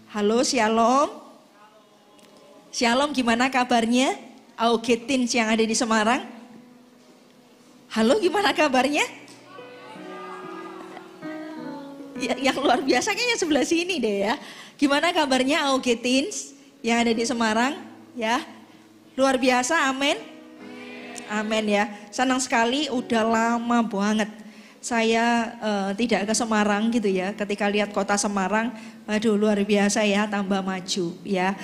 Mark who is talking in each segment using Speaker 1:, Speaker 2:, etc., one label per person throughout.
Speaker 1: Halo, Shalom. Shalom, gimana kabarnya? Augetin yang ada di Semarang. Halo, gimana kabarnya? Yang luar biasa kayaknya sebelah sini deh ya. Gimana kabarnya Augetins yang ada di Semarang? Ya, luar biasa, amin. Amin ya. Senang sekali, udah lama banget saya tidak ke Semarang gitu ya. Ketika lihat kota Semarang, waduh luar biasa ya, tambah maju ya.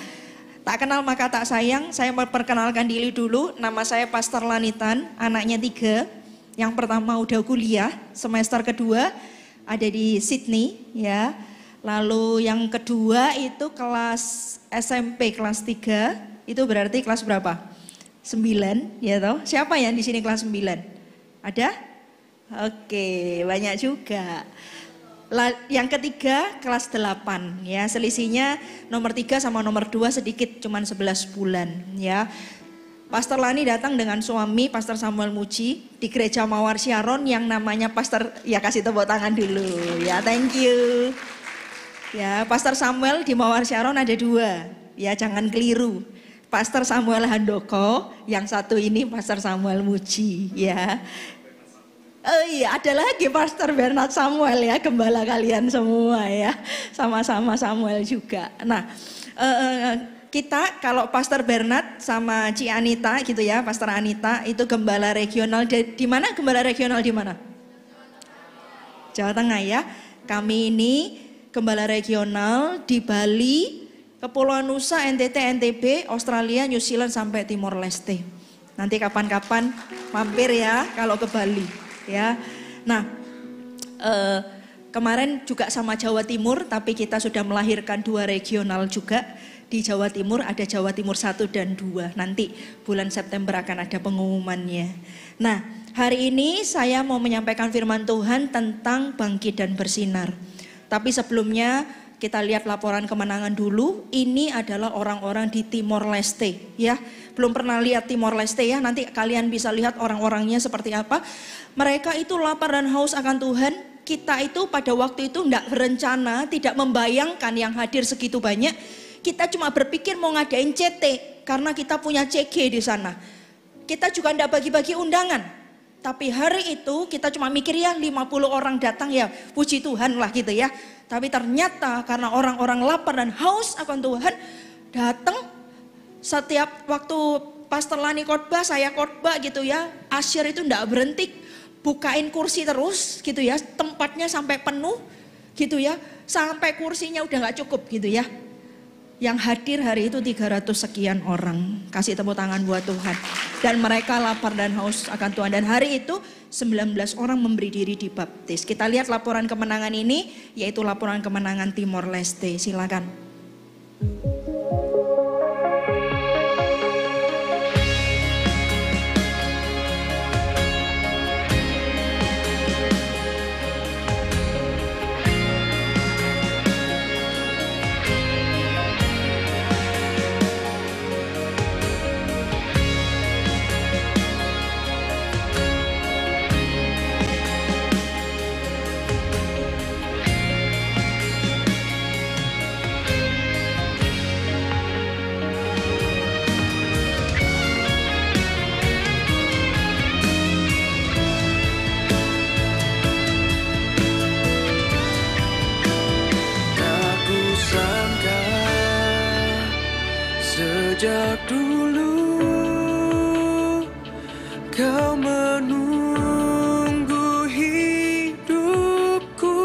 Speaker 1: Tak kenal maka tak sayang, saya memperkenalkan diri dulu. Nama saya Pastor Lanitan, anaknya 3. Yang pertama udah kuliah, semester kedua ada di Sydney ya. Lalu yang kedua itu kelas SMP kelas 3, itu berarti kelas berapa? 9 ya toh. Siapa yang di sini kelas 9? Ada? Oke, banyak juga. Yang ketiga kelas 8 ya, selisihnya nomor 3 sama nomor 2 sedikit, cuman 11 bulan ya. Pastor Lani datang dengan suami Pastor Samuel Muji di gereja Mawar Sharon yang namanya Pastor, ya kasih tepuk tangan dulu ya, thank you. Ya, Pastor Samuel di Mawar Sharon ada 2 ya, jangan keliru. Pastor Samuel Handoko, yang satu ini Pastor Samuel Muji ya. Oh iya, ada lagi Pastor Bernard Samuel ya, gembala kalian semua ya, sama-sama Samuel juga. Nah, kita kalau Pastor Bernard sama Ci Anita gitu ya, Pastor Anita itu gembala regional di mana? Gembala regional di mana? Jawa Tengah ya. Kami ini gembala regional di Bali, Kepulauan Nusa, NTT, NTB, Australia, New Zealand sampai Timor Leste. Nanti kapan-kapan mampir ya kalau ke Bali ya. Nah, kemarin juga sama Jawa Timur, tapi kita sudah melahirkan 2 regional juga. Di Jawa Timur ada Jawa Timur 1 dan 2. Nanti bulan September akan ada pengumumannya. Nah, hari ini saya mau menyampaikan firman Tuhan tentang bangkit dan bersinar. Tapi sebelumnya kita lihat laporan kemenangan dulu. Ini adalah orang-orang di Timor Leste ya. Belum pernah lihat Timor Leste ya. Nanti kalian bisa lihat orang-orangnya seperti apa. Mereka itu lapar dan haus akan Tuhan. Kita itu pada waktu itu tidak berencana, tidak membayangkan yang hadir segitu banyak. Kita cuma berpikir mau ngadain CT karena kita punya CG di sana. Kita juga tidak bagi-bagi undangan. Tapi hari itu kita cuma mikir ya 50 orang datang ya, puji Tuhan lah gitu ya. Tapi ternyata karena orang-orang lapar dan haus akan Tuhan, datang setiap waktu Pastor Lani khotbah, saya khotbah gitu ya. Asyir itu tidak berhenti, bukain kursi terus gitu ya, tempatnya sampai penuh gitu ya. Sampai kursinya udah gak cukup gitu ya. Yang hadir hari itu 300 sekian orang. Kasih tepuk tangan buat Tuhan. Dan mereka lapar dan haus akan Tuhan. Dan hari itu 19 orang memberi diri dibaptis. Kita lihat laporan kemenangan ini, yaitu laporan kemenangan Timor Leste. Silakan.
Speaker 2: Sejak dulu kau menunggu hidupku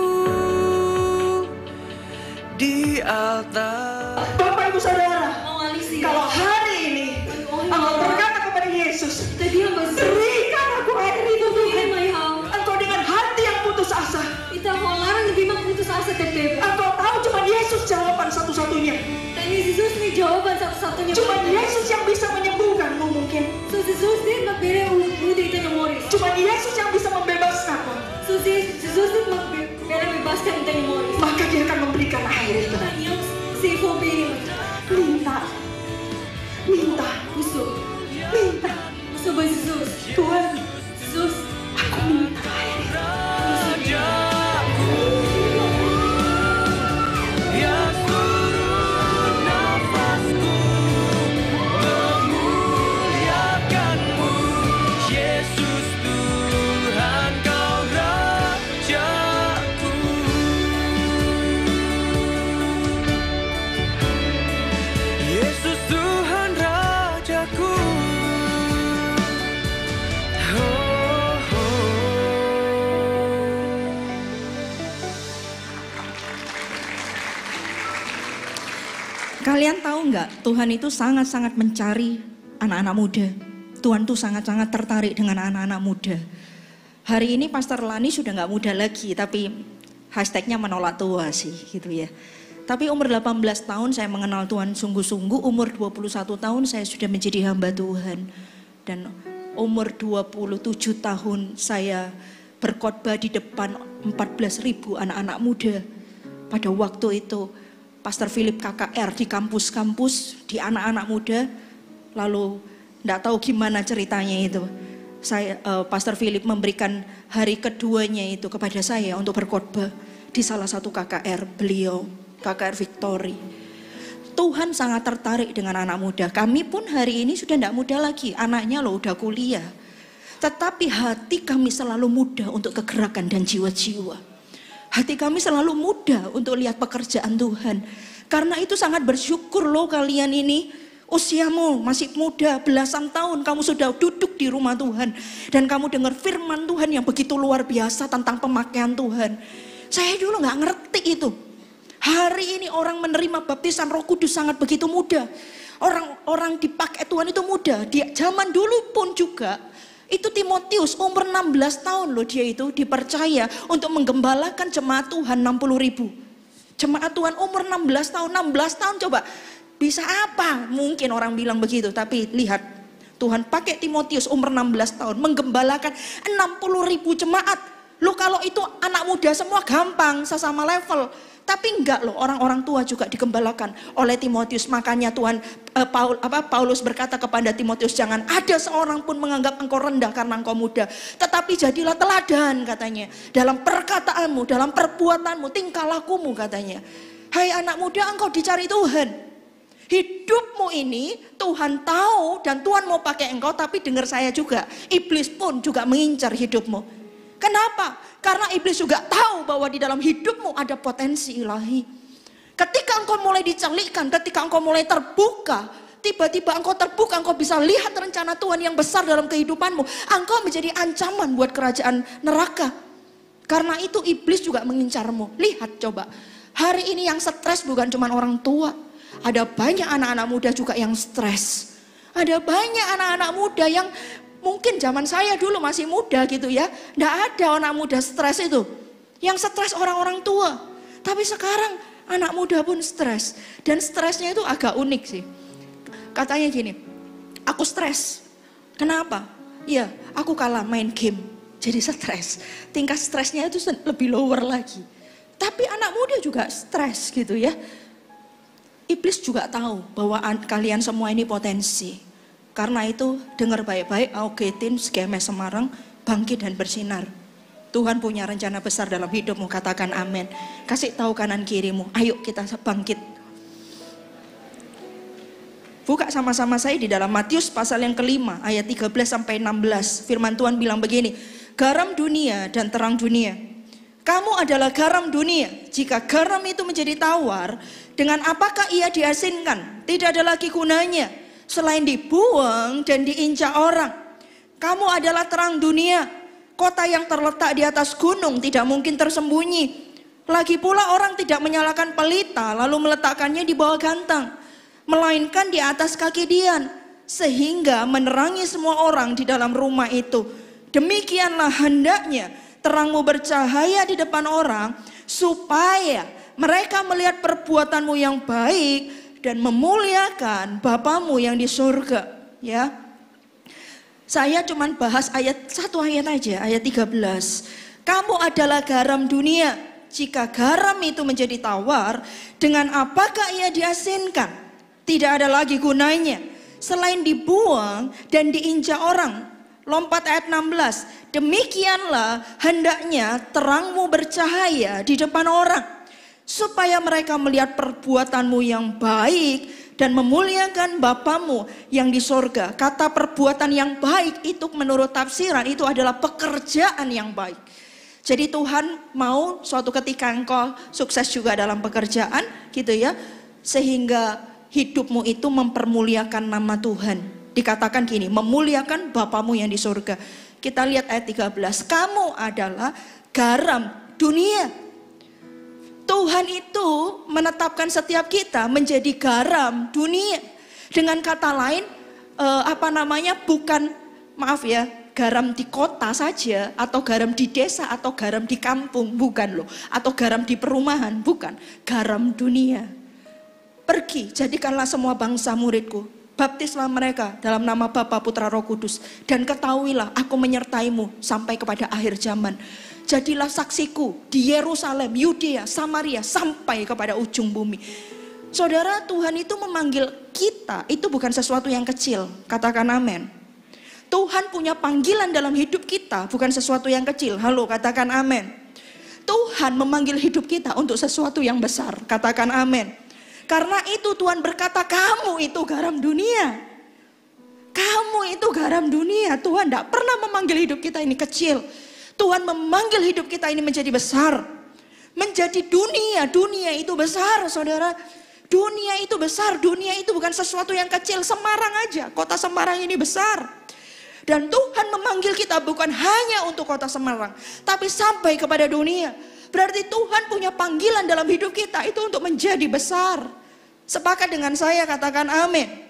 Speaker 2: di altar.
Speaker 3: Bapak Ibu Saudara, kalau hari ini engkau berkata kepada Yesus, berikan aku air itu Tuhan. Engkau dengan hati yang putus asa, engkau tahu cuma Yesus jawaban satu-satunya. Cuma Yesus yang bisa menyembuhkanmu mungkin. Cuma Yesus yang bisa membebaskanmu. Maka dia akan memberikan air itu. Minta. Minta. Minta. Tuhan, aku minta air itu.
Speaker 2: Yang suruh
Speaker 1: Kalian tahu nggak, Tuhan itu sangat-sangat mencari anak-anak muda. Tuhan tuh sangat-sangat tertarik dengan anak-anak muda. Hari ini Pastor Lani sudah nggak muda lagi, tapi hashtagnya menolak tua sih gitu ya. Tapi umur 18 tahun saya mengenal Tuhan sungguh-sungguh, umur 21 tahun saya sudah menjadi hamba Tuhan. Dan umur 27 tahun saya berkhotbah di depan 14.000 anak-anak muda. Pada waktu itu Pastor Philip KKR di kampus-kampus, di anak-anak muda, lalu enggak tahu gimana ceritanya itu. Pastor Philip memberikan hari keduanya itu kepada saya untuk berkhotbah di salah satu KKR beliau, KKR Victory. Tuhan sangat tertarik dengan anak muda. Kami pun hari ini sudah enggak muda lagi, anaknya loh udah kuliah. Tetapi hati kami selalu muda untuk kegerakan dan jiwa-jiwa. Hati kami selalu muda untuk lihat pekerjaan Tuhan. Karena itu sangat bersyukur loh kalian ini. Usiamu masih muda, belasan tahun kamu sudah duduk di rumah Tuhan. Dan kamu dengar firman Tuhan yang begitu luar biasa tentang pemakaian Tuhan. Saya dulu gak ngerti itu. Hari ini orang menerima baptisan Roh Kudus sangat begitu muda. Orang dipakai Tuhan itu muda. Di zaman dulu pun juga. Itu Timotius umur 16 tahun loh dia itu dipercaya untuk menggembalakan jemaat Tuhan 60.000. Jemaat Tuhan umur 16 tahun, 16 tahun coba bisa apa? Mungkin orang bilang begitu, tapi lihat Tuhan pakai Timotius umur 16 tahun menggembalakan 60.000 jemaat. Loh kalau itu anak muda semua gampang, sesama level. Tapi enggak loh, orang-orang tua juga digembalakan oleh Timotius. Makanya Paulus berkata kepada Timotius, jangan ada seorang pun menganggap engkau rendah karena engkau muda. Tetapi jadilah teladan katanya. Dalam perkataanmu, dalam perbuatanmu, tingkah lakumu katanya. Hai anak muda, engkau dicari Tuhan. Hidupmu ini Tuhan tahu dan Tuhan mau pakai engkau, tapi dengar saya juga. Iblis pun juga mengincar hidupmu. Kenapa? Karena iblis juga tahu bahwa di dalam hidupmu ada potensi ilahi. Ketika engkau mulai dicelikkan, ketika engkau mulai terbuka, tiba-tiba engkau terbuka, engkau bisa lihat rencana Tuhan yang besar dalam kehidupanmu. Engkau menjadi ancaman buat kerajaan neraka. Karena itu iblis juga mengincarmu. Lihat coba, hari ini yang stres bukan cuma orang tua. Ada banyak anak-anak muda juga yang stres. Ada banyak anak-anak muda yang mungkin zaman saya dulu masih muda gitu ya. Nggak ada anak muda stres itu. Yang stres orang-orang tua. Tapi sekarang anak muda pun stres. Dan stresnya itu agak unik sih. Katanya gini, aku stres. Kenapa? Ya, aku kalah main game. Jadi stres. Tingkat stresnya itu lebih lower lagi. Tapi anak muda juga stres gitu ya. Iblis juga tahu bahwa kalian semua ini potensi. Karena itu dengar baik-baik, Augetin, GMS Semarang, bangkit dan bersinar. Tuhan punya rencana besar dalam hidupmu, katakan amin. Kasih tahu kanan kirimu, ayo kita bangkit. Buka sama-sama saya di dalam Matius pasal yang kelima, ayat 13 sampai 16. Firman Tuhan bilang begini, garam dunia dan terang dunia. Kamu adalah garam dunia. Jika garam itu menjadi tawar, dengan apakah ia diasinkan? Tidak ada lagi gunanya selain dibuang dan diinjak orang. Kamu adalah terang dunia. Kota yang terletak di atas gunung tidak mungkin tersembunyi. Lagi pula orang tidak menyalakan pelita lalu meletakkannya di bawah gantang, melainkan di atas kaki dian, sehingga menerangi semua orang di dalam rumah itu. Demikianlah hendaknya terangmu bercahaya di depan orang, supaya mereka melihat perbuatanmu yang baik dan memuliakan Bapamu yang di surga. Ya, saya cuman bahas satu ayat aja, ayat 13. Kamu adalah garam dunia. Jika garam itu menjadi tawar, dengan apakah ia diasinkan? Tidak ada lagi gunanya selain dibuang dan diinjak orang. Lompat ayat 16. Demikianlah hendaknya terangmu bercahaya di depan orang, supaya mereka melihat perbuatanmu yang baik dan memuliakan Bapamu yang di sorga. Kata perbuatan yang baik itu menurut tafsiran itu adalah pekerjaan yang baik. Jadi Tuhan mau suatu ketika engkau sukses juga dalam pekerjaan gitu ya. Sehingga hidupmu itu mempermuliakan nama Tuhan. Dikatakan gini, memuliakan Bapamu yang di sorga. Kita lihat ayat 13, kamu adalah garam dunia. Tuhan itu menetapkan setiap kita menjadi garam dunia. Dengan kata lain, bukan, maaf ya, garam di kota saja, atau garam di desa, atau garam di kampung, bukan loh. Atau garam di perumahan, bukan. Garam dunia. Pergi, jadikanlah semua bangsa muridku. Baptislah mereka dalam nama Bapa, Putra, Roh Kudus. Dan ketahuilah aku menyertaimu sampai kepada akhir zaman. Jadilah saksiku di Yerusalem, Yudea, Samaria, sampai kepada ujung bumi. Saudara, Tuhan itu memanggil kita, itu bukan sesuatu yang kecil. Katakan amin. Tuhan punya panggilan dalam hidup kita, bukan sesuatu yang kecil. Halo, katakan amin. Tuhan memanggil hidup kita untuk sesuatu yang besar. Katakan amin. Karena itu Tuhan berkata, kamu itu garam dunia. Kamu itu garam dunia. Tuhan tidak pernah memanggil hidup kita ini kecil. Tuhan memanggil hidup kita ini menjadi besar. Menjadi dunia. Dunia itu besar, saudara. Dunia itu besar. Dunia itu bukan sesuatu yang kecil. Semarang aja, kota Semarang ini besar. Dan Tuhan memanggil kita bukan hanya untuk kota Semarang, tapi sampai kepada dunia. Berarti Tuhan punya panggilan dalam hidup kita itu untuk menjadi besar. Sepakat dengan saya, katakan amin.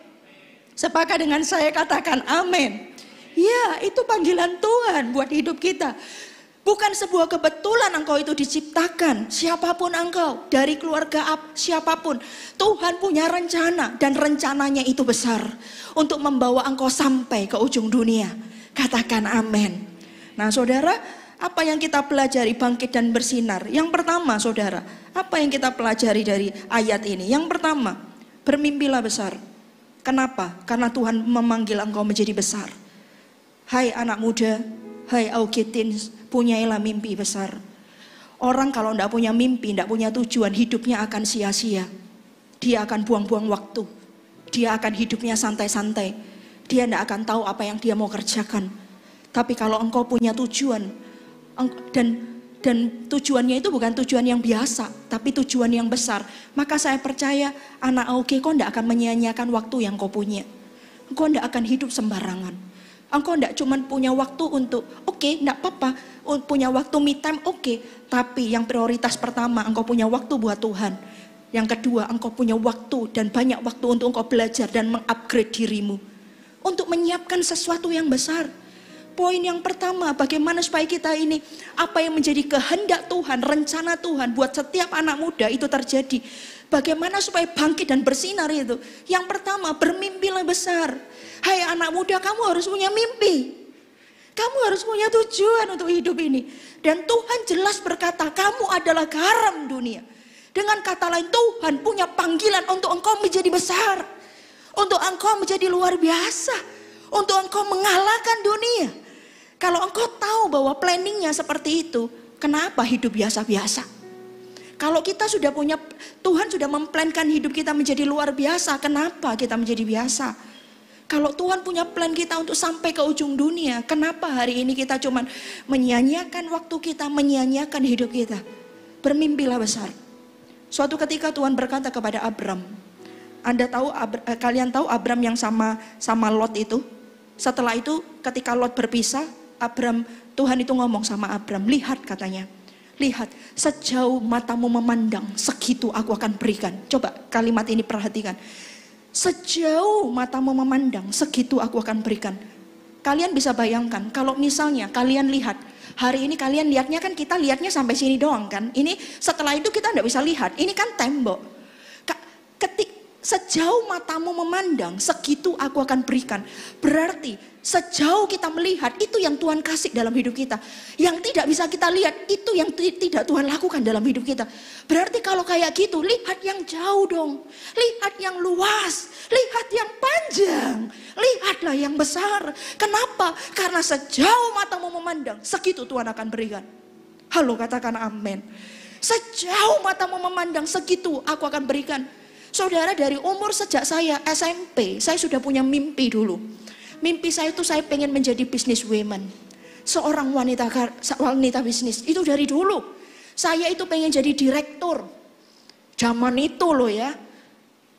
Speaker 1: Sepakat dengan saya, katakan amin. Ya, itu panggilan Tuhan buat hidup kita. Bukan sebuah kebetulan engkau itu diciptakan. Siapapun engkau, dari keluarga siapapun, Tuhan punya rencana. Dan rencananya itu besar, untuk membawa engkau sampai ke ujung dunia. Katakan amin. Nah saudara, apa yang kita pelajari bangkit dan bersinar? Yang pertama saudara, apa yang kita pelajari dari ayat ini? Yang pertama, bermimpilah besar. Kenapa? Karena Tuhan memanggil engkau menjadi besar. Hai anak muda, hai Augetin, punyailah mimpi besar. Orang kalau tidak punya mimpi, tidak punya tujuan, hidupnya akan sia-sia. Dia akan buang-buang waktu. Dia akan hidupnya santai-santai. Dia tidak akan tahu apa yang dia mau kerjakan. Tapi kalau engkau punya tujuan, dan tujuannya itu bukan tujuan yang biasa, tapi tujuan yang besar, maka saya percaya anak Auge, kau tidak akan menyia-nyiakan waktu yang kau punya. Engkau tidak akan hidup sembarangan. Engkau tidak cuma punya waktu untuk, tidak apa-apa, punya waktu me time, tapi yang prioritas pertama, engkau punya waktu buat Tuhan. Yang kedua, engkau punya waktu dan banyak waktu untuk engkau belajar dan mengupgrade dirimu. Untuk menyiapkan sesuatu yang besar. Poin yang pertama, bagaimana supaya kita ini, apa yang menjadi kehendak Tuhan, rencana Tuhan buat setiap anak muda itu terjadi. Bagaimana supaya bangkit dan bersinar itu. Yang pertama, bermimpilah besar. Hai anak muda, kamu harus punya mimpi. Kamu harus punya tujuan untuk hidup ini. Dan Tuhan jelas berkata, kamu adalah garam dunia. Dengan kata lain, Tuhan punya panggilan untuk engkau menjadi besar. Untuk engkau menjadi luar biasa. Untuk engkau mengalahkan dunia. Kalau engkau tahu bahwa planningnya seperti itu, kenapa hidup biasa-biasa? Kalau kita sudah punya, Tuhan sudah memplankan hidup kita menjadi luar biasa, kenapa kita menjadi biasa? Kalau Tuhan punya plan kita untuk sampai ke ujung dunia, kenapa hari ini kita cuma menyia-nyiakan waktu kita, menyia-nyiakan hidup kita? Bermimpilah besar. Suatu ketika Tuhan berkata kepada Abram, kalian tahu Abram yang sama Lot itu? Setelah itu ketika Lot berpisah, Tuhan itu ngomong sama Abram, lihat katanya. Lihat, sejauh matamu memandang, segitu aku akan berikan. Coba kalimat ini perhatikan. Sejauh matamu memandang, segitu aku akan berikan. Kalian bisa bayangkan, kalau misalnya kalian lihat, hari ini kalian lihatnya kan kita lihatnya sampai sini doang kan. Ini setelah itu kita tidak bisa lihat, ini kan tembok. Sejauh matamu memandang, segitu aku akan berikan. Berarti sejauh kita melihat, itu yang Tuhan kasih dalam hidup kita. Yang tidak bisa kita lihat, itu yang tidak Tuhan lakukan dalam hidup kita. Berarti kalau kayak gitu, lihat yang jauh dong. Lihat yang luas, lihat yang panjang. Lihatlah yang besar. Kenapa? Karena sejauh matamu memandang, segitu Tuhan akan berikan. Halo, katakan amin. Sejauh matamu memandang, segitu aku akan berikan. Saudara, dari umur sejak saya SMP, saya sudah punya mimpi dulu. Mimpi saya itu saya pengen menjadi businesswoman. Seorang wanita bisnis, itu dari dulu. Saya itu pengen jadi direktur. Zaman itu loh ya.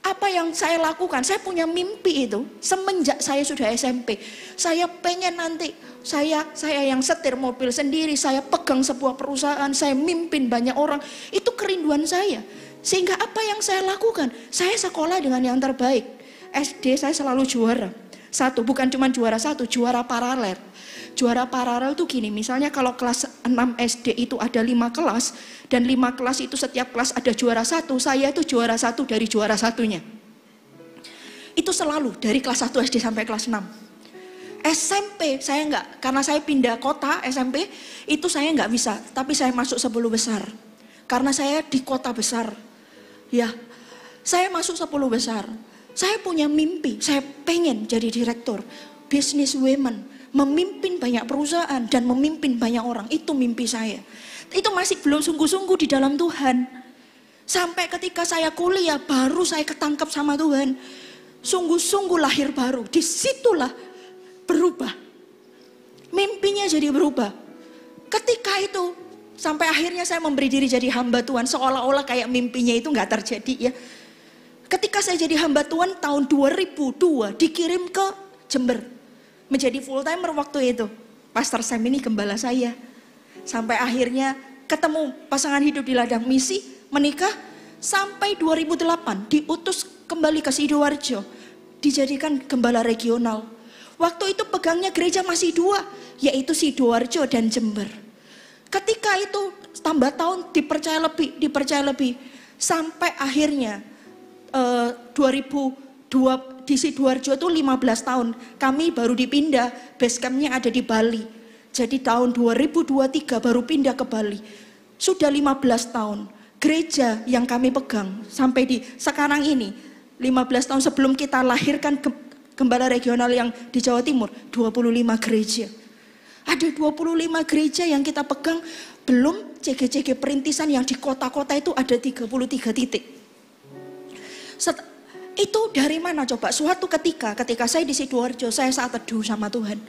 Speaker 3: Apa yang saya lakukan? Saya punya mimpi itu semenjak saya sudah SMP. Saya pengen nanti saya yang setir mobil sendiri, saya pegang sebuah perusahaan, saya mimpin banyak orang. Itu kerinduan saya. Sehingga apa yang saya lakukan? Saya sekolah dengan yang terbaik. SD saya selalu juara. Satu, bukan cuma juara satu, juara paralel. Juara paralel tuh gini, misalnya kalau kelas 6 SD itu ada 5 kelas, dan 5 kelas itu setiap kelas ada juara satu, saya itu juara satu dari juara satunya. Itu selalu dari kelas 1 SD sampai kelas 6. SMP saya enggak, karena saya pindah kota SMP, itu saya enggak bisa, tapi saya masuk 10 besar. Karena saya di kota besar. Ya, saya masuk 10 besar. Saya punya mimpi, saya pengen jadi direktur, business women, memimpin banyak perusahaan dan memimpin banyak orang. Itu mimpi saya. Itu masih belum sungguh-sungguh di dalam Tuhan. Sampai ketika saya kuliah baru saya ketangkep sama Tuhan. Sungguh-sungguh lahir baru. Disitulah berubah. Mimpinya jadi berubah. Ketika itu sampai akhirnya saya memberi diri jadi hamba Tuhan. Seolah-olah kayak mimpinya itu gak terjadi ya. Ketika saya jadi hamba Tuhan tahun 2002 dikirim ke Jember. Menjadi full timer waktu itu. Pastor Sam ini gembala saya. Sampai akhirnya ketemu pasangan hidup di ladang misi, menikah. Sampai 2008 diutus kembali ke Sidoarjo. Dijadikan gembala regional. Waktu itu pegangnya gereja masih 2, yaitu Sidoarjo dan Jember. Ketika itu tambah tahun dipercaya lebih. Sampai akhirnya 2002 di Sidoarjo itu 15 tahun. Kami baru dipindah, base campnya ada di Bali. Jadi tahun 2023 baru pindah ke Bali. Sudah 15 tahun. Gereja yang kami pegang sampai di sekarang ini, 15 tahun sebelum kita lahirkan gembala regional yang di Jawa Timur, 25 gereja. Ada 25 gereja yang kita pegang, belum CG-CG perintisan yang di kota-kota itu ada 33 titik. Itu dari mana coba? Suatu ketika saya di Sidoarjo, saya saat teduh sama Tuhan.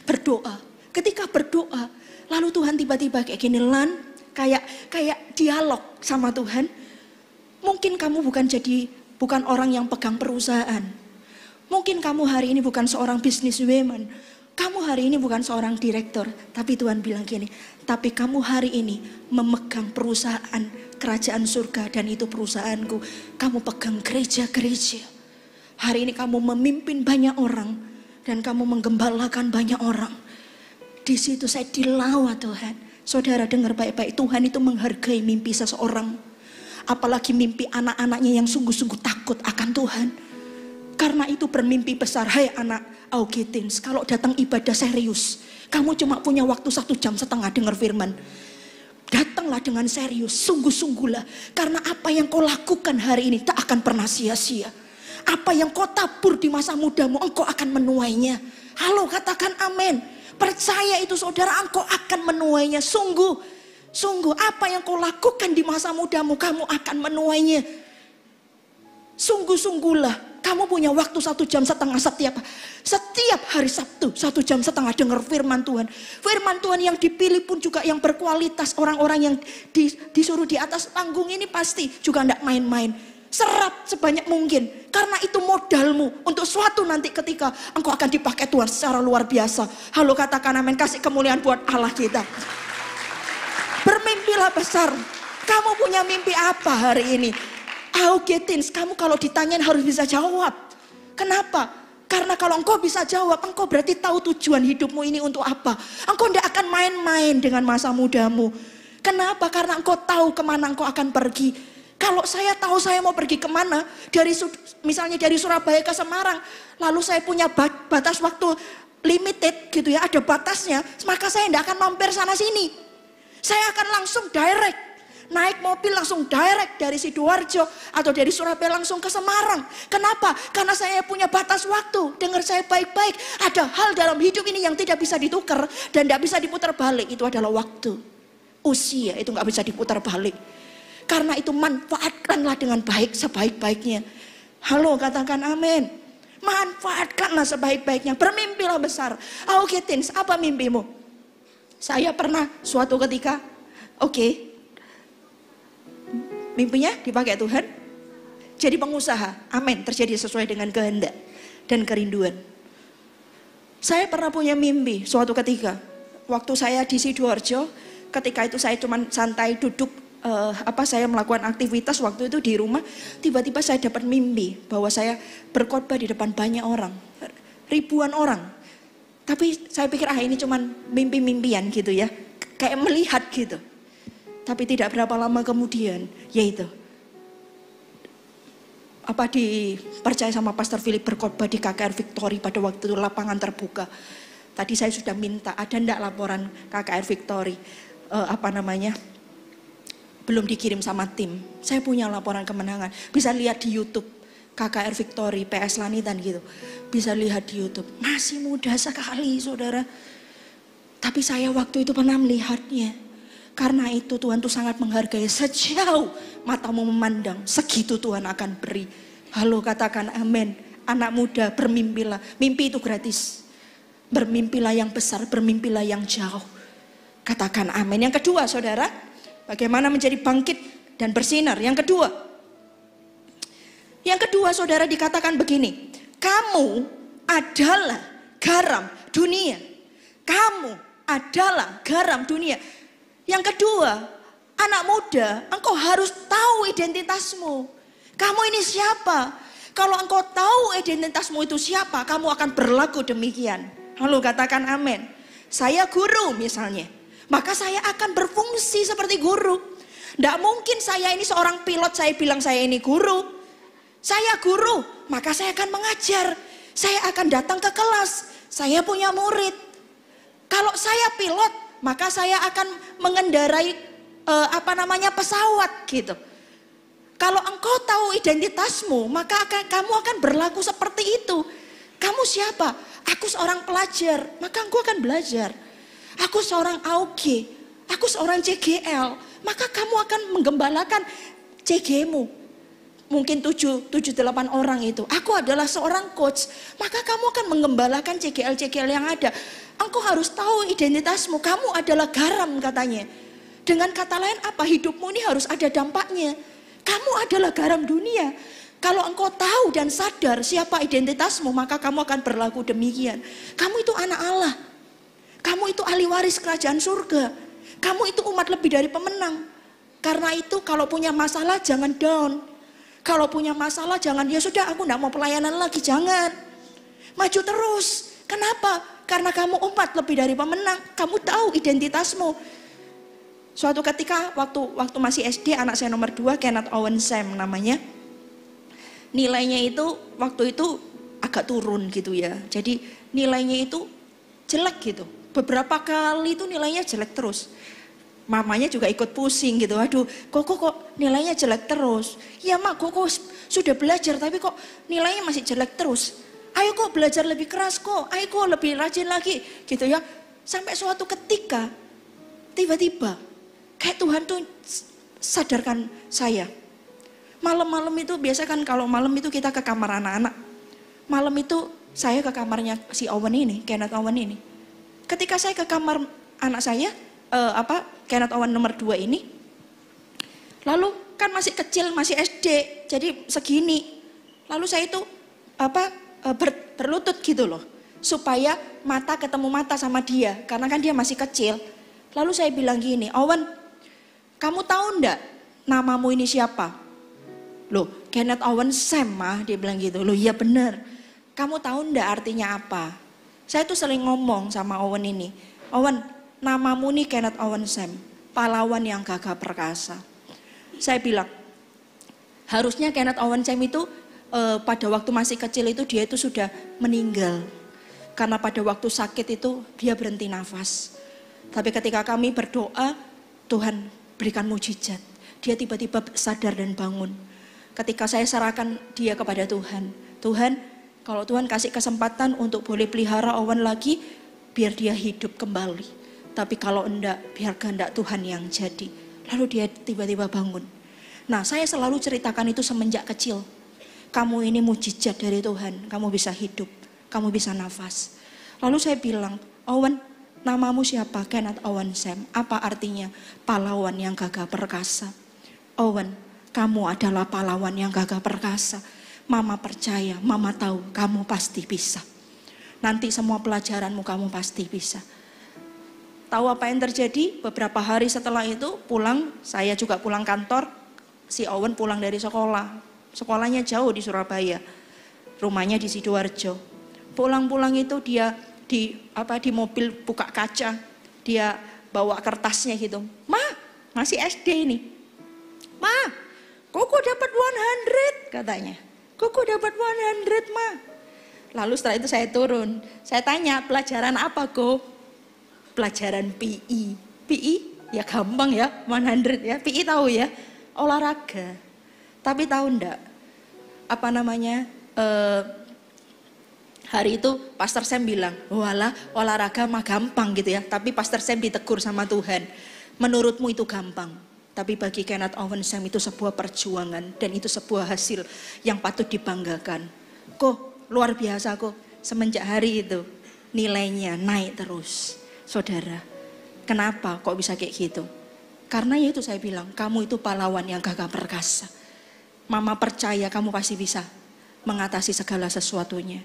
Speaker 3: Berdoa. Ketika berdoa, lalu Tuhan tiba-tiba kayak gini, Lan, kayak dialog sama Tuhan. Mungkin kamu bukan orang yang pegang perusahaan. Mungkin kamu hari ini bukan seorang business woman. Kamu hari ini bukan seorang direktur. Tapi Tuhan bilang gini, tapi kamu hari ini memegang perusahaan kerajaan surga dan itu perusahaanku. Kamu pegang gereja-gereja. Hari ini kamu memimpin banyak orang dan kamu menggembalakan banyak orang. Di situ saya dilawat Tuhan. Saudara dengar baik-baik, Tuhan itu menghargai mimpi seseorang. Apalagi mimpi anak-anaknya yang sungguh-sungguh takut akan Tuhan. Karena itu bermimpi besar. Hai anak Augitins, kalau datang ibadah serius, kamu cuma punya waktu 1,5 jam dengar firman. Datanglah dengan serius, sungguh-sungguhlah. Karena apa yang kau lakukan hari ini tak akan pernah sia-sia. Apa yang kau tabur di masa mudamu, engkau akan menuainya. Halo, katakan amin. Percaya itu saudara, engkau akan menuainya. Sungguh apa yang kau lakukan di masa mudamu, kamu akan menuainya. Sungguh-sungguhlah. Kamu punya waktu 1,5 jam setiap hari Sabtu, 1,5 jam dengar firman Tuhan. Firman Tuhan yang dipilih pun juga yang berkualitas. Orang-orang yang disuruh di atas panggung ini pasti juga tidak main-main. Serap sebanyak mungkin. Karena itu modalmu untuk suatu nanti ketika engkau akan dipakai Tuhan secara luar biasa. Halo, katakan amin. Kasih kemuliaan buat Allah kita. Bermimpilah besar. Kamu punya mimpi apa hari ini? Augitins, kamu kalau ditanyain harus bisa jawab. Kenapa? Karena kalau engkau bisa jawab, engkau berarti tahu tujuan hidupmu ini untuk apa. Engkau tidak akan main-main dengan masa mudamu. Kenapa? Karena engkau tahu kemana engkau akan pergi. Kalau saya tahu saya mau pergi kemana, misalnya dari Surabaya ke Semarang, lalu saya punya batas waktu limited gitu ya, ada batasnya, maka saya tidak akan mampir sana sini. Saya akan langsung direct. Naik mobil langsung direct dari Sidoarjo atau dari Surabaya langsung ke Semarang. Kenapa? Karena saya punya batas waktu. Dengar saya baik-baik. Ada hal dalam hidup ini yang tidak bisa ditukar dan tidak bisa diputar balik. Itu adalah waktu. Usia itu nggak bisa diputar balik. Karena itu manfaatkanlah dengan baik sebaik-baiknya. Halo, katakan amin. Manfaatkanlah sebaik-baiknya. Bermimpilah besar. Augitins, apa mimpimu? Saya pernah suatu ketika, mimpinya dipakai Tuhan. jadi pengusaha. Amin, terjadi sesuai dengan kehendak dan kerinduan. Saya pernah punya mimpi suatu ketika. Waktu saya di Sidoarjo, ketika itu saya cuma santai duduk, saya melakukan aktivitas waktu itu di rumah. Tiba-tiba saya dapat mimpi bahwa saya berkhotbah di depan banyak orang, ribuan orang. Tapi saya pikir ini cuma mimpi-mimpian gitu ya, kayak melihat gitu. Tapi tidak berapa lama kemudian, yaitu dipercaya sama Pastor Philip berkhotbah di KKR Victory pada waktu itu lapangan terbuka. Tadi saya sudah minta, ada enggak laporan KKR Victory, belum dikirim sama tim. Saya punya laporan kemenangan, bisa lihat di YouTube, KKR Victory, PS Lanitan gitu. Bisa lihat di YouTube, masih muda sekali saudara. Tapi saya waktu itu pernah melihatnya. Karena itu Tuhan tuh sangat menghargai, sejauh matamu memandang, segitu Tuhan akan beri. Halo, katakan amin. Anak muda, bermimpilah. Mimpi itu gratis. Bermimpilah yang besar, bermimpilah yang jauh. Katakan amin. Yang kedua saudara, bagaimana menjadi bangkit dan bersinar. Yang kedua saudara dikatakan begini, kamu adalah garam dunia. Kamu adalah garam dunia. Yang kedua, anak muda, engkau harus tahu identitasmu. Kamu ini siapa? Kalau engkau tahu identitasmu itu siapa, kamu akan berlaku demikian. Halo, katakan amin. Saya guru misalnya, maka saya akan berfungsi seperti guru. Tidak mungkin saya ini seorang pilot, saya bilang saya ini guru. Saya guru, maka saya akan mengajar. Saya akan datang ke kelas, saya punya murid. Kalau saya pilot, maka saya akan mengendarai pesawat gitu. Kalau engkau tahu identitasmu, maka kamu akan berlaku seperti itu. Kamu siapa? Aku seorang pelajar, maka engkau akan belajar. Aku seorang AUG, aku seorang CGL, maka kamu akan menggembalakan CG-mu. Mungkin 7-8 orang itu. Aku adalah seorang coach, maka kamu akan menggembalakan CGL-CGL yang ada. Engkau harus tahu identitasmu, kamu adalah garam katanya. Dengan kata lain apa? Hidupmu ini harus ada dampaknya. Kamu adalah garam dunia. Kalau engkau tahu dan sadar siapa identitasmu, maka kamu akan berlaku demikian. Kamu itu anak Allah. Kamu itu ahli waris kerajaan surga. Kamu itu umat lebih dari pemenang. Karena itu kalau punya masalah jangan down. Kalau punya masalah jangan, ya sudah aku tidak mau pelayanan lagi, jangan. Maju terus. Kenapa? Karena kamu umat lebih dari pemenang. Kamu tahu identitasmu. Suatu ketika waktu masih SD, anak saya nomor 2, Kenneth Owen Sam namanya. Nilainya itu waktu itu agak turun gitu ya. Jadi nilainya itu jelek gitu. Beberapa kali itu nilainya jelek terus. Mamanya juga ikut pusing gitu. Aduh, kok nilainya jelek terus. Ya mak, kok sudah belajar tapi kok nilainya masih jelek terus. Ayo kok belajar lebih keras kok. Ayo kok lebih rajin lagi gitu ya. Sampai suatu ketika tiba-tiba kayak Tuhan tuh sadarkan saya. Malam-malam itu biasa kan kalau malam itu kita ke kamar anak-anak. Malam itu saya ke kamarnya si Owen ini, Kenneth Owen ini. Ketika saya ke kamar anak saya, Kenneth Owen nomor 2 ini. Lalu kan masih kecil, masih SD, jadi segini. Lalu saya itu berlutut gitu loh. Supaya mata ketemu mata sama dia, karena kan dia masih kecil. Lalu saya bilang gini, Owen, kamu tahu enggak namamu ini siapa? Loh, Kenneth Owen Sam mah, dia bilang gitu. Loh iya bener, kamu tahu enggak artinya apa? Saya tuh sering ngomong sama Owen ini, Owen, namamu nih Kenneth Owen Sam, pahlawan yang gagah perkasa. Saya bilang, harusnya Kenneth Owen Sam itu pada waktu masih kecil itu dia itu sudah meninggal. Karena pada waktu sakit itu dia berhenti nafas. Tapi ketika kami berdoa, Tuhan berikan mujizat. Dia tiba-tiba sadar dan bangun. Ketika saya serahkan dia kepada Tuhan. Tuhan, kalau Tuhan kasih kesempatan untuk boleh pelihara Owen lagi, biar dia hidup kembali. Tapi kalau enggak, biar kehendak Tuhan yang jadi. Lalu dia tiba-tiba bangun. Nah, saya selalu ceritakan itu semenjak kecil. Kamu ini mujizat dari Tuhan, kamu bisa hidup, kamu bisa nafas. Lalu saya bilang, Owen, namamu siapa? Kenneth Owen Sam. Apa artinya? Pahlawan yang gagah perkasa. Owen, Kamu adalah pahlawan yang gagah perkasa. Mama percaya, mama tahu kamu pasti bisa. Nanti semua pelajaranmu kamu pasti bisa. Tahu apa yang terjadi? Beberapa hari setelah itu pulang, saya juga pulang kantor. Si Owen pulang dari sekolah. Sekolahnya jauh di Surabaya. Rumahnya di Sidoarjo. Pulang-pulang itu dia di mobil buka kaca. Dia bawa kertasnya gitu. Ma, masih SD ini. Ma, Koko dapat 100 katanya. Koko dapat 100 ma. Lalu setelah itu saya turun. Saya tanya, pelajaran apa kok? Pelajaran PI. PI ya gampang ya, 100 ya. PI tahu ya, olahraga. Tapi tahu enggak? Apa namanya? Hari itu Pastor Sam bilang, walah olahraga mah gampang gitu ya. Tapi Pastor Sam ditegur sama Tuhan. Menurutmu itu gampang. Tapi bagi Kenneth Owen Sam itu sebuah perjuangan. Dan itu sebuah hasil yang patut dibanggakan. Kok luar biasa kok. Semenjak hari itu nilainya naik terus. Saudara, kenapa kok bisa kayak gitu? Karena ya itu saya bilang, kamu itu pahlawan yang gagah perkasa. Mama percaya kamu pasti bisa mengatasi segala sesuatunya.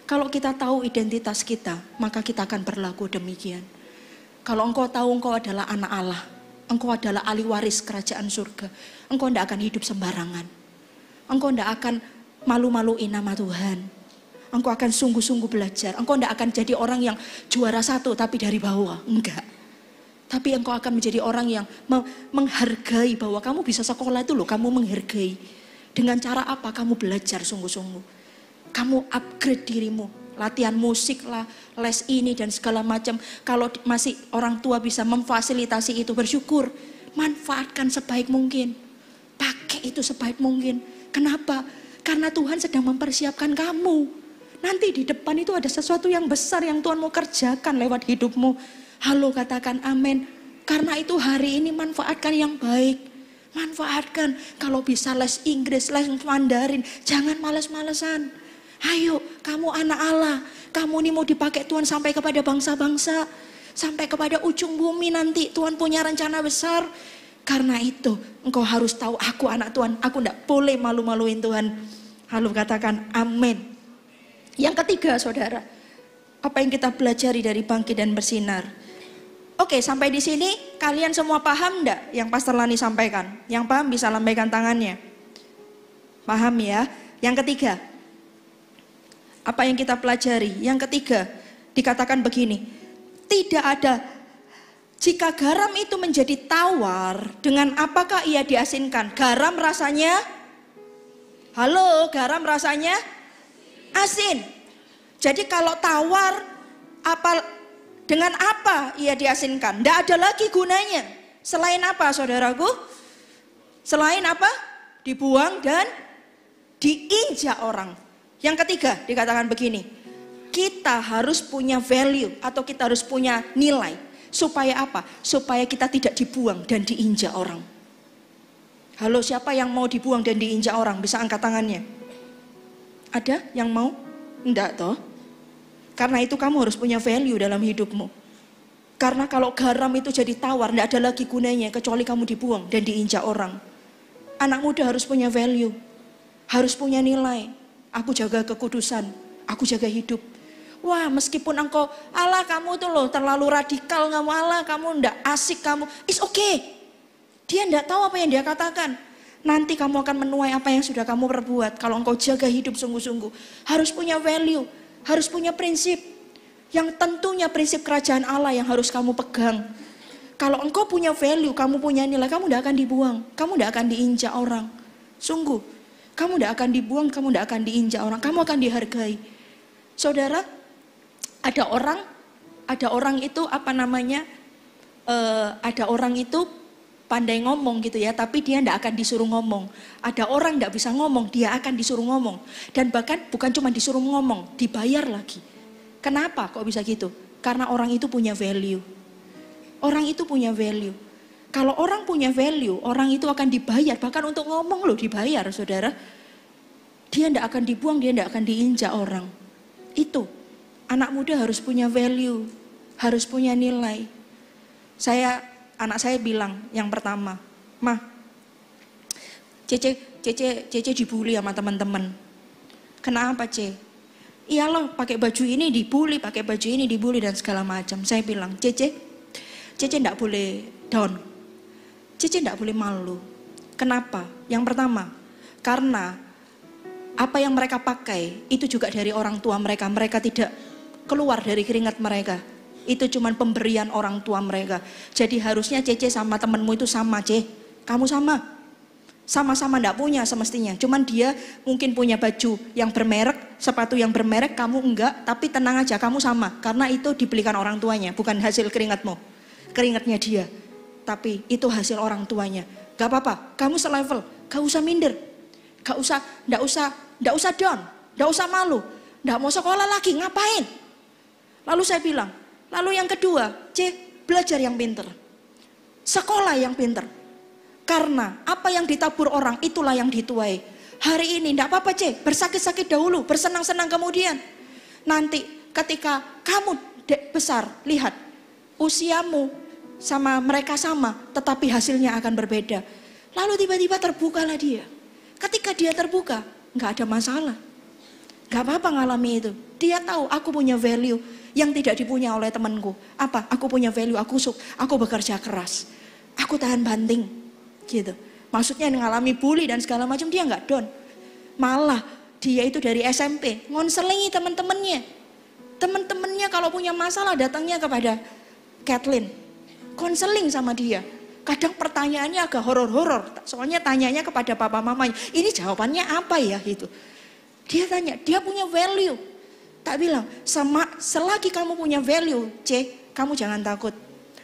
Speaker 3: Kalau kita tahu identitas kita, maka kita akan berlaku demikian. Kalau engkau tahu engkau adalah anak Allah, engkau adalah ahli waris kerajaan surga, engkau tidak akan hidup sembarangan. Engkau tidak akan malu-maluin nama Tuhan. Engkau akan sungguh-sungguh belajar. Engkau tidak akan jadi orang yang juara 1 tapi dari bawah. Enggak. Tapi engkau akan menjadi orang yang menghargai bahwa kamu bisa sekolah itu loh, kamu menghargai. Dengan cara apa? Kamu belajar sungguh-sungguh. Kamu upgrade dirimu, latihan musik lah, les ini dan segala macam. Kalau masih orang tua bisa memfasilitasi itu, bersyukur. Manfaatkan sebaik mungkin. Pakai itu sebaik mungkin. Kenapa? Karena Tuhan sedang mempersiapkan kamu. Nanti di depan itu ada sesuatu yang besar yang Tuhan mau kerjakan lewat hidupmu. Halo, katakan amin. Karena itu hari ini manfaatkan yang baik. Manfaatkan. Kalau bisa les Inggris, les Mandarin. Jangan males-malesan. Ayo, kamu anak Allah. Kamu ini mau dipakai Tuhan sampai kepada bangsa-bangsa. Sampai kepada ujung bumi nanti. Tuhan punya rencana besar. Karena itu, engkau harus tahu aku anak Tuhan. Aku tidak boleh malu-maluin Tuhan. Halo, katakan amin. Yang ketiga, saudara. Apa yang kita pelajari dari Bangkit dan Bersinar? Oke, sampai di sini kalian semua paham enggak yang Pastor Lani sampaikan? Yang paham bisa lambaikan tangannya. Paham ya? Yang ketiga. Apa yang kita pelajari? Yang ketiga, dikatakan begini. Tidak ada, jika garam itu menjadi tawar, dengan apakah ia diasinkan? Garam rasanya, halo, garam rasanya asin. Jadi kalau tawar, dengan apa ia diasinkan? Tidak ada lagi gunanya. Selain apa, saudaraku? Selain apa? Dibuang dan diinjak orang. Yang ketiga dikatakan begini, kita harus punya value atau kita harus punya nilai. Supaya apa? Supaya kita tidak dibuang dan diinjak orang. Halo, siapa yang mau dibuang dan diinjak orang? Bisa angkat tangannya. Ada yang mau? Enggak toh? Karena itu kamu harus punya value dalam hidupmu. Karena kalau garam itu jadi tawar, tidak ada lagi gunanya kecuali kamu dibuang dan diinjak orang. Anak muda harus punya value, harus punya nilai. Aku jaga kekudusan, aku jaga hidup. Wah, meskipun engkau, Allah kamu tuh loh terlalu radikal, kamu Allah kamu ndak asik kamu, it's okay. Dia ndak tahu apa yang dia katakan. Nanti kamu akan menuai apa yang sudah kamu perbuat. Kalau engkau jaga hidup sungguh-sungguh, harus punya value, harus punya prinsip. Yang tentunya prinsip kerajaan Allah yang harus kamu pegang. Kalau engkau punya value, kamu punya nilai, kamu ndak akan dibuang, kamu ndak akan diinjak orang. Sungguh. Kamu tidak akan dibuang, kamu tidak akan diinjak orang, kamu akan dihargai. Saudara, ada orang itu apa namanya, ada orang itu pandai ngomong gitu ya, tapi dia tidak akan disuruh ngomong. Ada orang tidak bisa ngomong, dia akan disuruh ngomong. Dan bahkan bukan cuma disuruh ngomong, dibayar lagi. Kenapa kok bisa gitu? Karena orang itu punya value. Orang itu punya value. Kalau orang punya value, orang itu akan dibayar. Bahkan untuk ngomong loh dibayar, saudara. Dia tidak akan dibuang, dia tidak akan diinjak orang. Itu, anak muda harus punya value, harus punya nilai. Anak saya bilang yang pertama, Mah, Cece dibully sama teman-teman. Kenapa, Ce? Iyalah, pakai baju ini dibully, pakai baju ini dibully dan segala macam. Saya bilang, Cece enggak boleh down. Cece enggak boleh malu. Kenapa? Yang pertama, karena apa yang mereka pakai itu juga dari orang tua mereka. Mereka tidak keluar dari keringat mereka. Itu cuman pemberian orang tua mereka. Jadi harusnya Cece sama temenmu itu sama, Ce. Kamu sama. Sama-sama enggak punya semestinya. Cuman dia mungkin punya baju yang bermerek, sepatu yang bermerek, kamu enggak. Tapi tenang aja, kamu sama. Karena itu dibelikan orang tuanya, bukan hasil keringatmu. Keringatnya dia. Tapi itu hasil orang tuanya. Gak apa-apa, kamu selevel. Gak usah minder. Gak usah down. Gak usah malu. Gak mau sekolah lagi, ngapain? Lalu saya bilang, lalu yang kedua, C, belajar yang pinter. Sekolah yang pinter. Karena apa yang ditabur orang itulah yang dituai. Hari ini enggak apa-apa, C, bersakit-sakit dahulu, bersenang-senang kemudian. Nanti ketika kamu besar, lihat usiamu sama mereka sama, tetapi hasilnya akan berbeda. Lalu tiba-tiba terbukalah dia. Ketika dia terbuka, enggak ada masalah. Enggak apa-apa ngalami itu. Dia tahu aku punya value yang tidak dipunya oleh temanku. Apa? Aku punya value, aku bekerja keras. Aku tahan banting. Gitu. Maksudnya ngalami bully dan segala macam dia nggak down. Malah dia itu dari SMP ngonselingi teman-temannya. Teman-temannya kalau punya masalah datangnya kepada Kathleen. Konseling sama dia. Kadang pertanyaannya agak horor-horor. Soalnya tanyanya kepada papa mamanya. Ini jawabannya apa ya gitu. Dia tanya, dia punya value. Tak bilang, selagi kamu punya value, C, kamu jangan takut.